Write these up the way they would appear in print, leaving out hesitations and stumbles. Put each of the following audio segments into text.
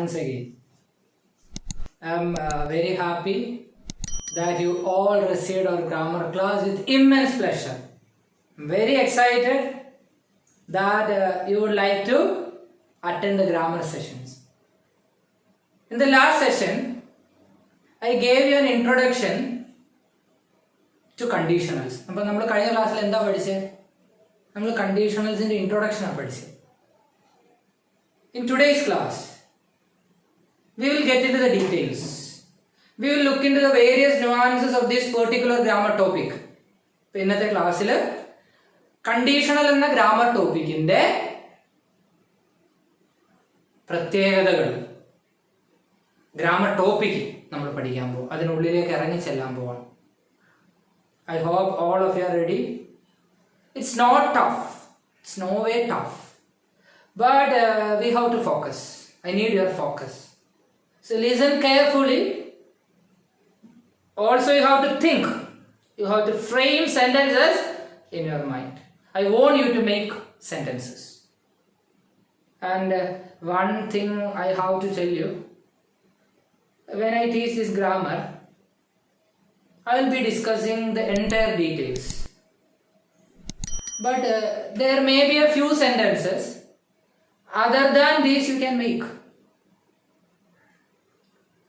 once again. I'm very happy that you all received our grammar class with immense pleasure. I'm very excited that you would like to attend the grammar sessions. In the last session, I gave you an introduction to conditionals. അപ്പോൾ നമ്മൾ കഴിഞ്ഞ ക്ലാസ്സിൽ എന്താ പഠിച്ചത്? നമ്മൾ conditionalsന്റെ introduction ആണ് പഠിച്ചത്. In today's class, we will get into the details. We will look into the various nuances of this particular grammar topic. ഇപ്പോൾ ഇന്നത്തെ ക്ലാസ്സിൽ conditional എന്ന grammar ടോപ്പിക്കിന്റെ പ്രത്യേകതകൾ ഗ്രാമർ ടോപ്പിക് നമ്മൾ പഠിക്കാൻ പോകും. അതിനുള്ളിലേക്ക് ഇറങ്ങി ചെല്ലാൻ പോവാണ്. I hope all of you are ready. It's not tough. It's no way tough. But we have to focus. I need your focus. So listen carefully. Also you have to think. You have to frame sentences in your mind. I want you to make sentences. And one thing I have to tell you. When I teach this grammar, I will be discussing the entire details. But there may be a few sentences. Other than these you can make.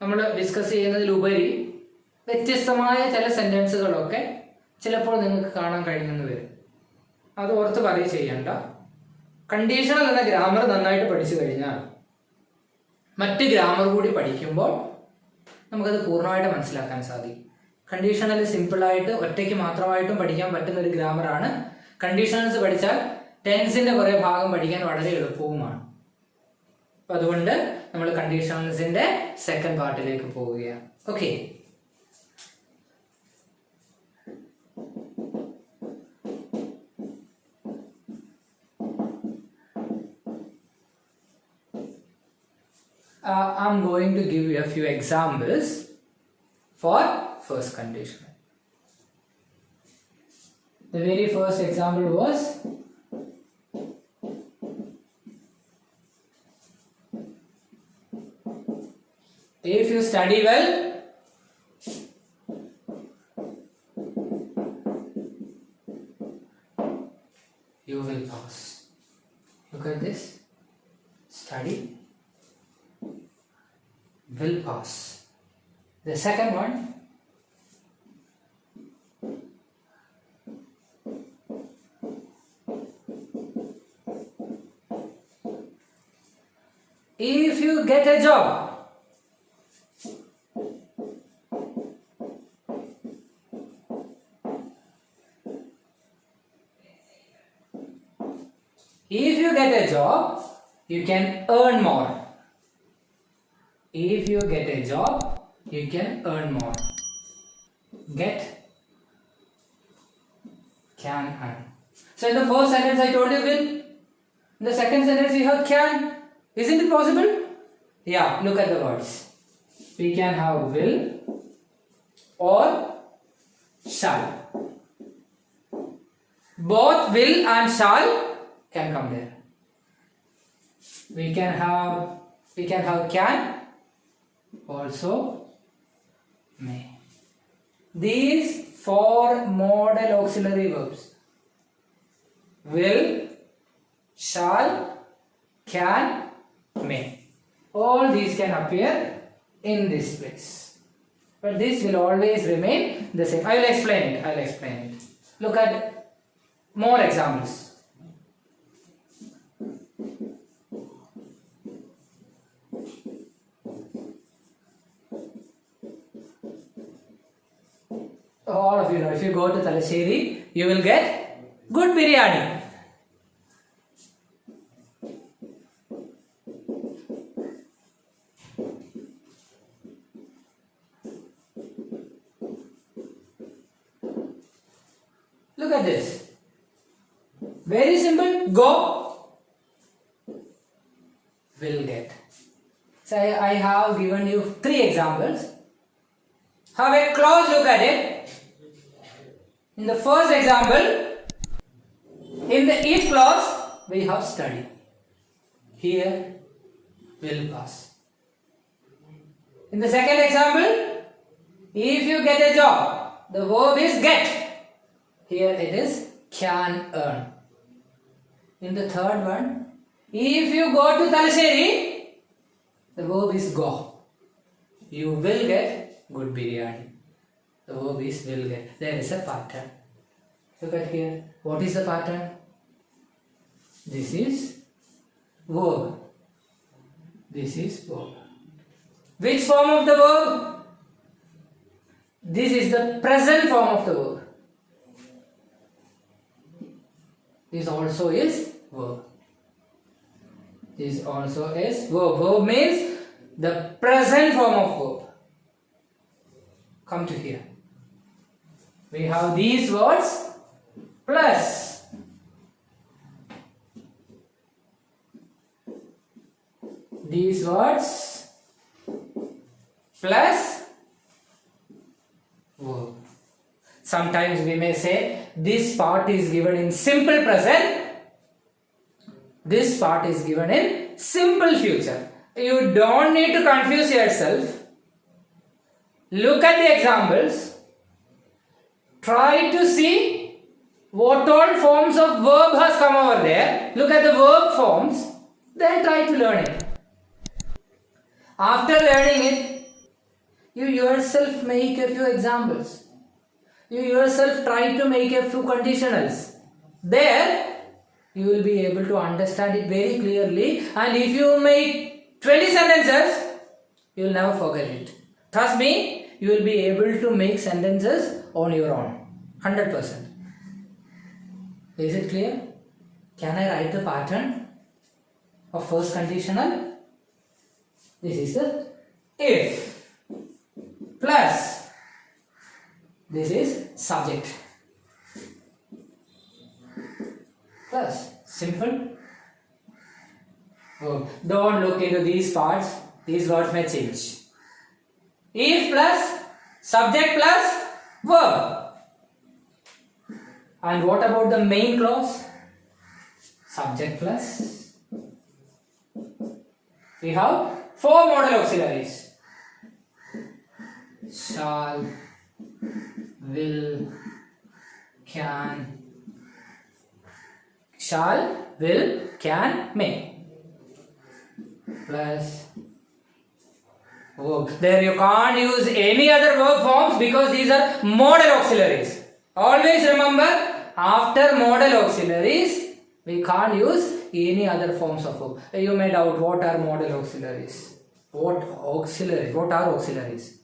നമ്മൾ discuss ചെയ്യുന്നതിലുപരി വ്യത്യസ്തമായ ചില സെൻറ്റൻസുകളൊക്കെ ചിലപ്പോൾ നിങ്ങൾക്ക് കാണാൻ കഴിയുമെന്ന് വരും. അത് ഓർത്ത് പറയുക ചെയ്യണ്ട. കണ്ടീഷണൽ എന്ന ഗ്രാമർ നന്നായിട്ട് പഠിച്ചു കഴിഞ്ഞാൽ മറ്റ് ഗ്രാമർ കൂടി പഠിക്കുമ്പോൾ നമുക്കത് പൂർണ്ണമായിട്ട് മനസ്സിലാക്കാൻ സാധിക്കും. കണ്ടീഷണൽ സിമ്പിളായിട്ട് ഒറ്റയ്ക്ക് മാത്രമായിട്ടും പഠിക്കാൻ പറ്റുന്ന ഒരു ഗ്രാമറാണ്. കണ്ടീഷണൽസ് പഠിച്ചാൽ ടെൻസിന്റെ കുറേ ഭാഗം പഠിക്കാൻ വളരെ എളുപ്പവുമാണ്. അപ്പം അതുകൊണ്ട് നമ്മൾ കണ്ടീഷണൽസിന്റെ സെക്കൻഡ് പാർട്ടിലേക്ക് പോവുകയാണ്. Okay, I'm going to give you a few examples for first conditional. The very first example was if you study well, you will pass. Look at this. Study will pass. The second one, if you get a job, if you get a job, you can earn more. If you get a job, you can earn more. Get, can, earn. So in the first sentence I told you will. In the second sentence you have can. Isn't it possible? Yeah, look at the words. We can have will or shall. Both will and shall can come there. We can have can, also may. These four modal auxiliary verbs, will, shall, can, may, all these can appear in this place, but this will always remain the same. I will explain it. Look at more examples. All of you know, if you go to Talasheri, you will get good biryani. Look at this. Very simple. Go, will get. So I have given you 3 examples. Have a close look at it. In the first example, in the if clause, we have study. Here, will pass. In the second example, if you get a job, the verb is get. Here it is can earn. In the third one, if you go to Talaseri, the verb is go. You will get good biryani. The verb is will get. There is a pattern. Look at here. What is the pattern? This is verb. This is verb. Which form of the verb? This is the present form of the verb. This also is verb. This also is verb. Verb means the present form of verb. Come to here. We have these words plus. These words plus verb. Sometimes we may say this part is given in simple present. This part is given in simple future. You don't need to confuse yourself. Look at the examples. Try to see what all forms of verb has come over there. Look at the verb forms. Then try to learn it. After learning it, you yourself make a few examples. You yourself try to make a few conditionals. There, you will be able to understand it very clearly. And if you make 20 sentences, you will never forget it. Trust me, you will be able to make sentences on your own. 100%. Is it clear? Can I write the pattern of first conditional? This is the if plus this is subject plus simple verb. Don't look into these parts. These words may change. If plus subject plus verb. And what about the main clause? Subject plus. We have 4 modal auxiliaries. Shall, will, can. Shall, will, can, may. Plus verb. There you can't use any other verb forms because these are modal auxiliaries. Always remember, after modal auxiliaries, we can't use any other forms of verb. You may doubt, what are modal auxiliaries? What auxiliaries? What are auxiliaries?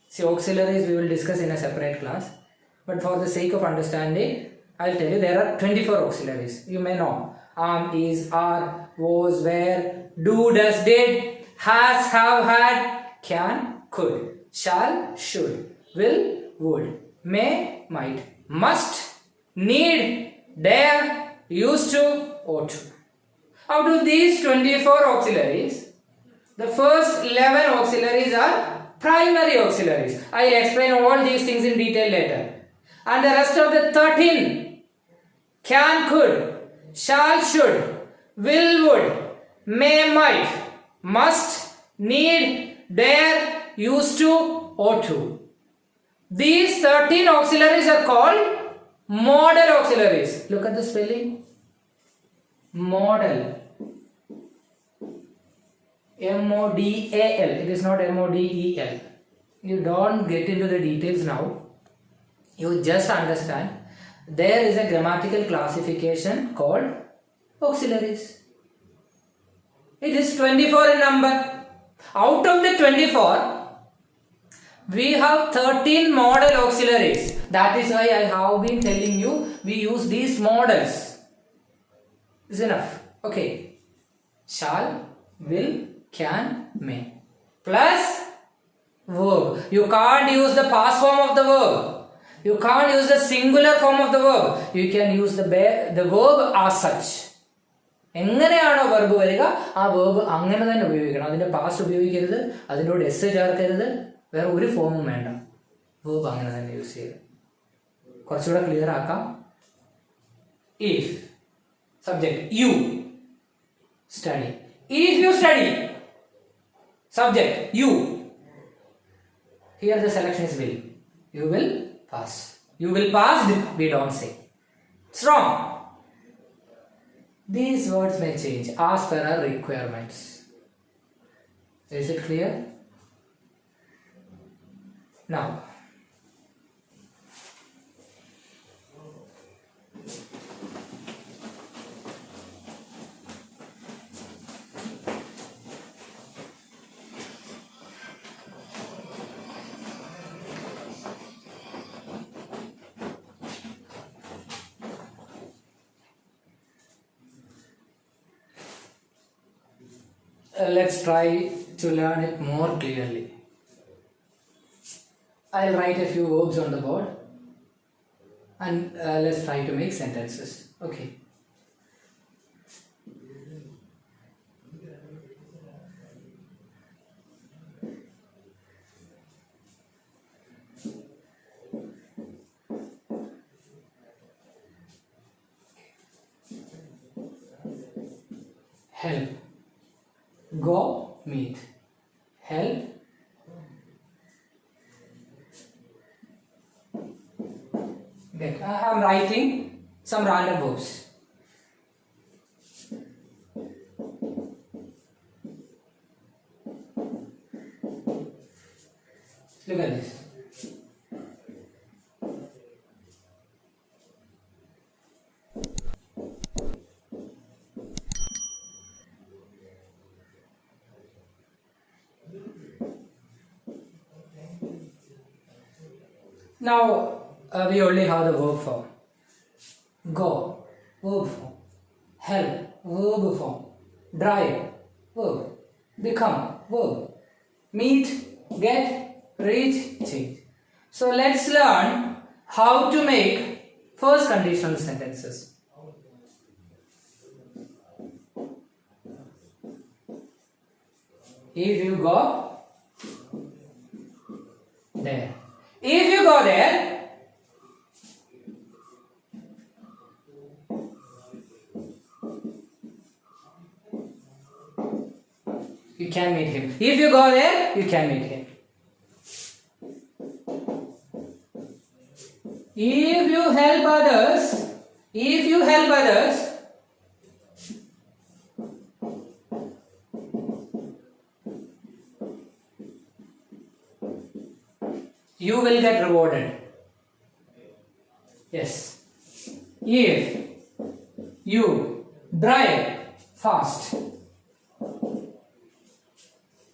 See, auxiliaries we will discuss in a separate class. But for the sake of understanding, I will tell you there are 24 auxiliaries. You may know. Is, are, was, were, do, does, did, has, have, had, can, could, shall, should, will, would, may, might, must, need, dare, used to, ought to. Out of these 24 auxiliaries, the first 11 auxiliaries are primary auxiliaries. I will explain all these things in detail later. And the rest of the 13, can, could, shall, should, will, would, may, might, must, need, dare, used to, ought to. These 13 auxiliaries are called modal auxiliaries. Look at the spelling. Modal. M-O-D-A-L. It is not M-O-D-E-L. You don't get into the details now. You just understand. There is a grammatical classification called auxiliaries. It is 24 in number. Out of the 24, we have 13 modal auxiliaries. That is why I have been telling you we use these modals. Is enough. Okay. Shall, will, can, may. Plus verb. You can't use the past form of the verb. You can't use the singular form of the verb. You can use the verb as such. എങ്ങനെയാണോ verb വരിക ആ verb അങ്ങനെ തന്നെ ഉപയോഗിക്കണം. അതിൻ്റെ past ഉപയോഗിക്കരുത്, അതിൻ്റെ കൂടെ എസ് ചേർക്കരുത്, വേറെ ഒരു ഫോമും വേണ്ട. വെർബ് അങ്ങനെ തന്നെ യൂസ് ചെയ്യുക. കുറച്ചുകൂടെ ക്ലിയർ ആക്കാം. If subject you study. If you study subject U. Here the selection is will. You will pass. You will pass, we don't say. It's wrong. These words may change as per our requirements. Is it clear? Now, let's try to learn it more clearly. I'll write a few verbs on the board and let's try to make sentences. Okay. Help. Go, meet. Help. Get. I am writing some random verbs. Look at this. Now we only have the verb form. Go, verb form. Help, verb form. Drive, verb. Become, verb. Meet, get, reach, change. So let's learn how to make first conditional sentences. If you go there. If you go there, you can meet him. If you go there, you can meet him. If you help others, you will get rewarded. Yes. If you drive fast,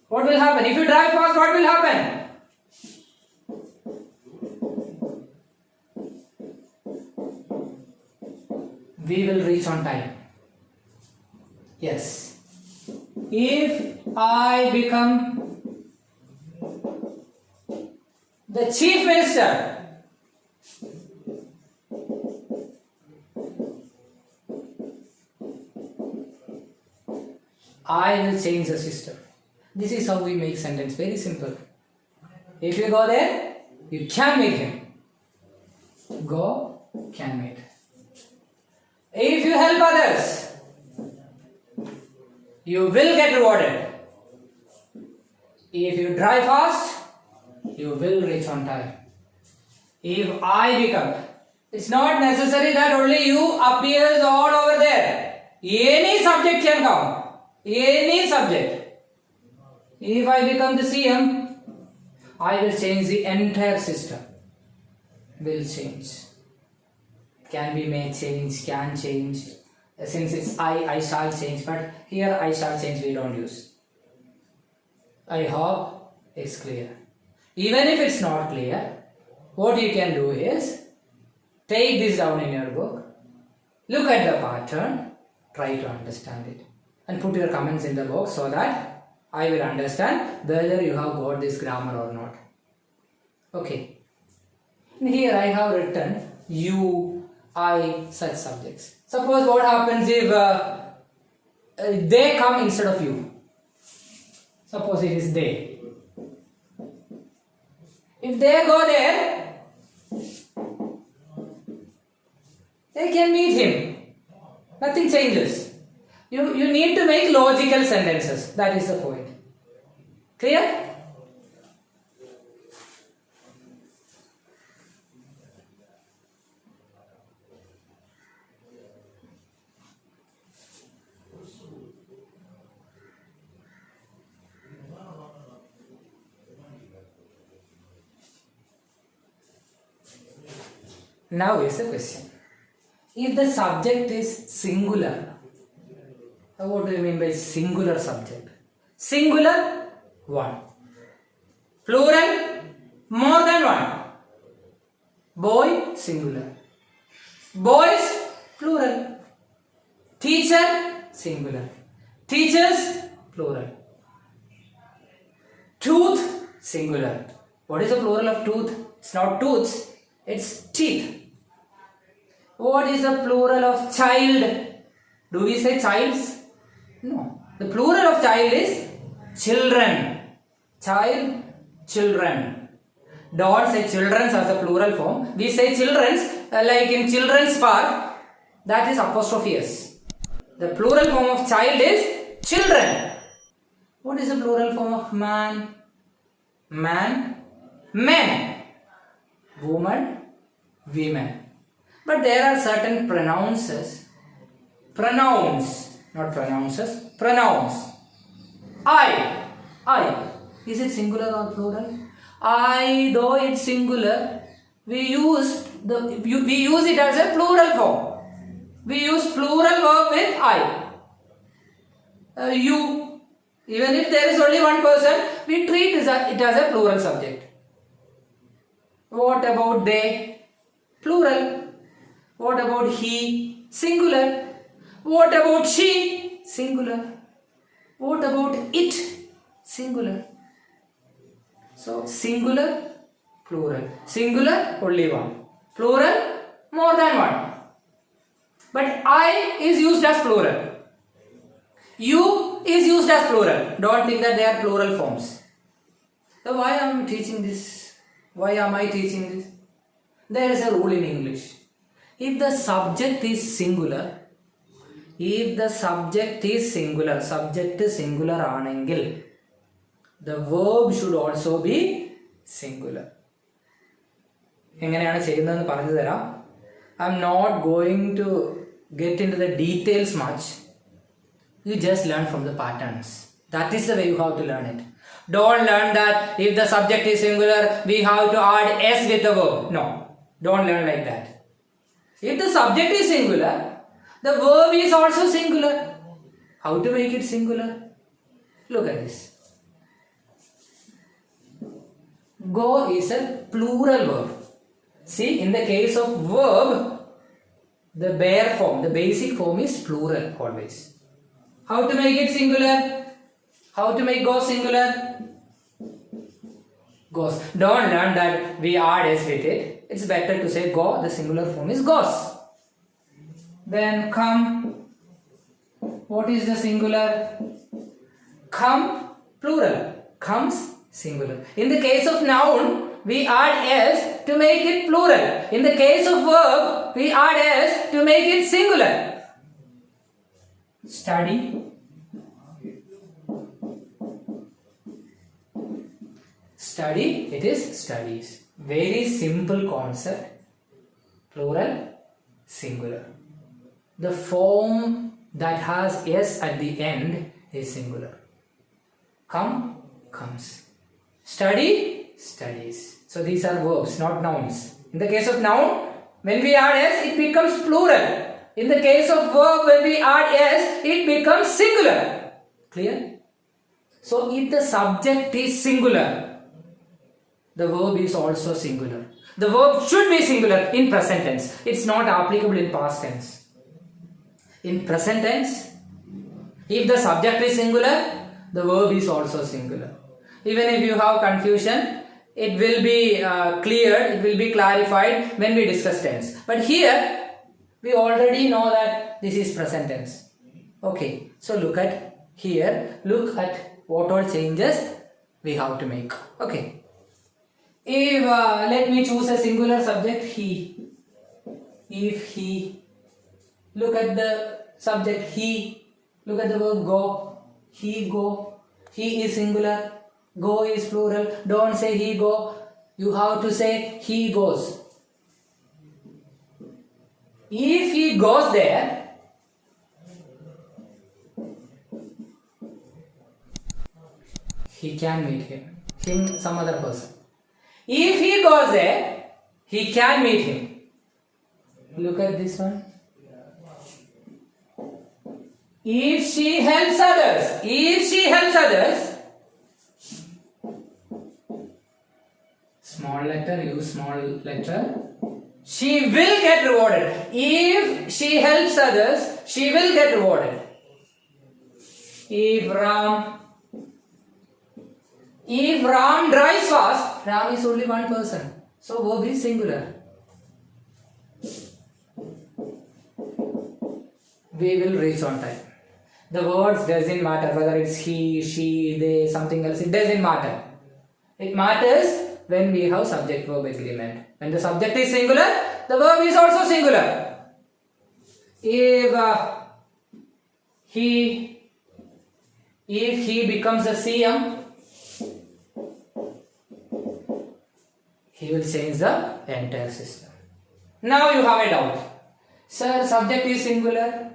what will happen? If you drive fast, what will happen? We will reach on time. Yes. If I become the chief minister, I will change the system. This is how we make sentence. Very simple. If you go there, you can meet him. Go, can meet. If you help others, you will get rewarded. If you drive fast, you will reach on time. If I become, it's not necessary that only you appears all over there. Any subject can come. Any subject. If I become the CM, I will change the entire system. Will change. Can be may change, can change. Since it's I shall change. But here I shall change we don't use. I hope it's clear. Even if it's not clear, what you can do is take this down in your book, look at the pattern, try to understand it, and put your comments in the box so that I will understand whether you have got this grammar or not. Okay. Here I have written you, I, such subjects. Suppose what happens if they come instead of you. Suppose it is they. If they go there, they can meet him. Nothing changes. You need to make logical sentences. That is the point. Clear? Now is the question. If the subject is singular, what do you mean by singular subject? Singular, one. Plural, more than one. Boy, singular. Boys, plural. Teacher, singular. Teachers, plural. Tooth, singular. What is the plural of tooth? It's not tooths, it's teeth. What is the plural of child? Do we say childs? No. The plural of child is children. Child, children. Don't say children's as a plural form. We say children's like in children's park. That is apostrophe S. The plural form of child is children. What is the plural form of man? Man, men. Woman, women. But there are certain pronouns, not pronounces, pronouns. I. Is it singular or plural? I, though it's singular, we use it as a plural form. We use plural verb with I. You. Even if there is only one person, we treat it as a plural subject. What about they? Plural. What about he? Singular. What about she? Singular. What about it? Singular. So, singular, plural. Singular, only one. Plural, more than one. But I is used as plural. You is used as plural. Don't think that they are plural forms. So, why am I teaching this? Why am I teaching this? There is a rule in English. If the subject is singular, subject is singular ആണെങ്കിൽ, the verb should also be singular. എങ്ങനെയാണ് ചെയ്യുന്നതെന്ന് പറഞ്ഞു തരാം. I'm not going to get into the details much. You just learn from the patterns. That is the way you have to learn it. Don't learn that if the subject is singular, we have to add S with the verb. No, don't learn like that. If the subject is singular, the verb is also singular. How to make it singular? Look at this. Go is a plural verb. See, in the case of verb, the bare form, the basic form is plural always. How to make it singular? How to make go singular? Goes. Don't learn that we add S with it. It's better to say go, the singular form is goes. Then come. What is the singular? Come, plural. Comes, singular. In the case of noun, we add S to make it plural. In the case of verb, we add S to make it singular. Study. Study, it is studies. Very simple concept. Plural, singular. The form that has S at the end is singular. Come, comes. Study, studies. So these are verbs, not nouns. In the case of noun, when we add S, it becomes plural. In the case of verb, when we add S, it becomes singular. Clear? So if the subject is singular, the verb is also singular. The verb should be singular in present tense. It's not applicable in past tense. In present tense, if the subject is singular, the verb is also singular. Even if you have confusion, it will be cleared, it will be clarified when we discuss tense. But here, we already know that this is present tense. Okay, so look at here, look at what all changes we have to make. Okay. If, let me choose a singular subject, he. If he, look at the subject, he. Look at the verb go. He go. He is singular. Go is plural. Don't say he go. You have to say he goes. If he goes there, he can meet him. Him, some other person. If he goes there, he can meet him. Look at this one. If she helps others, small letter, use small letter, she will get rewarded. If she helps others, she will get rewarded. If Ram drives fast, Ram is only one person. So verb is singular. We will reach on time. The words doesn't matter whether it's he, she, they, something else. It doesn't matter. It matters when we have subject-verb agreement. When the subject is singular, the verb is also singular. If he becomes a CM, he will change the entire system. Now you have a doubt. Sir, subject is singular.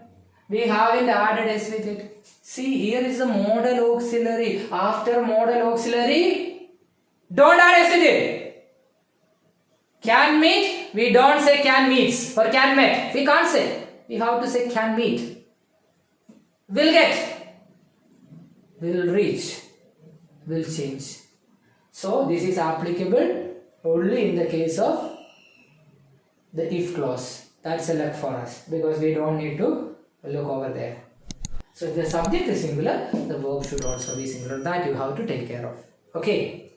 We haven't added S with it. See, here is the modal auxiliary. After modal auxiliary, don't add S with it. Can meet, we don't say can meets or can met. We can't say. We have to say can meet. Will get. Will reach. Will change. So, this is applicable only in the case of the if clause. That's a luck for us because we don't need to look over there. So if the subject is singular, the verb should also be singular. That you have to take care of. Okay.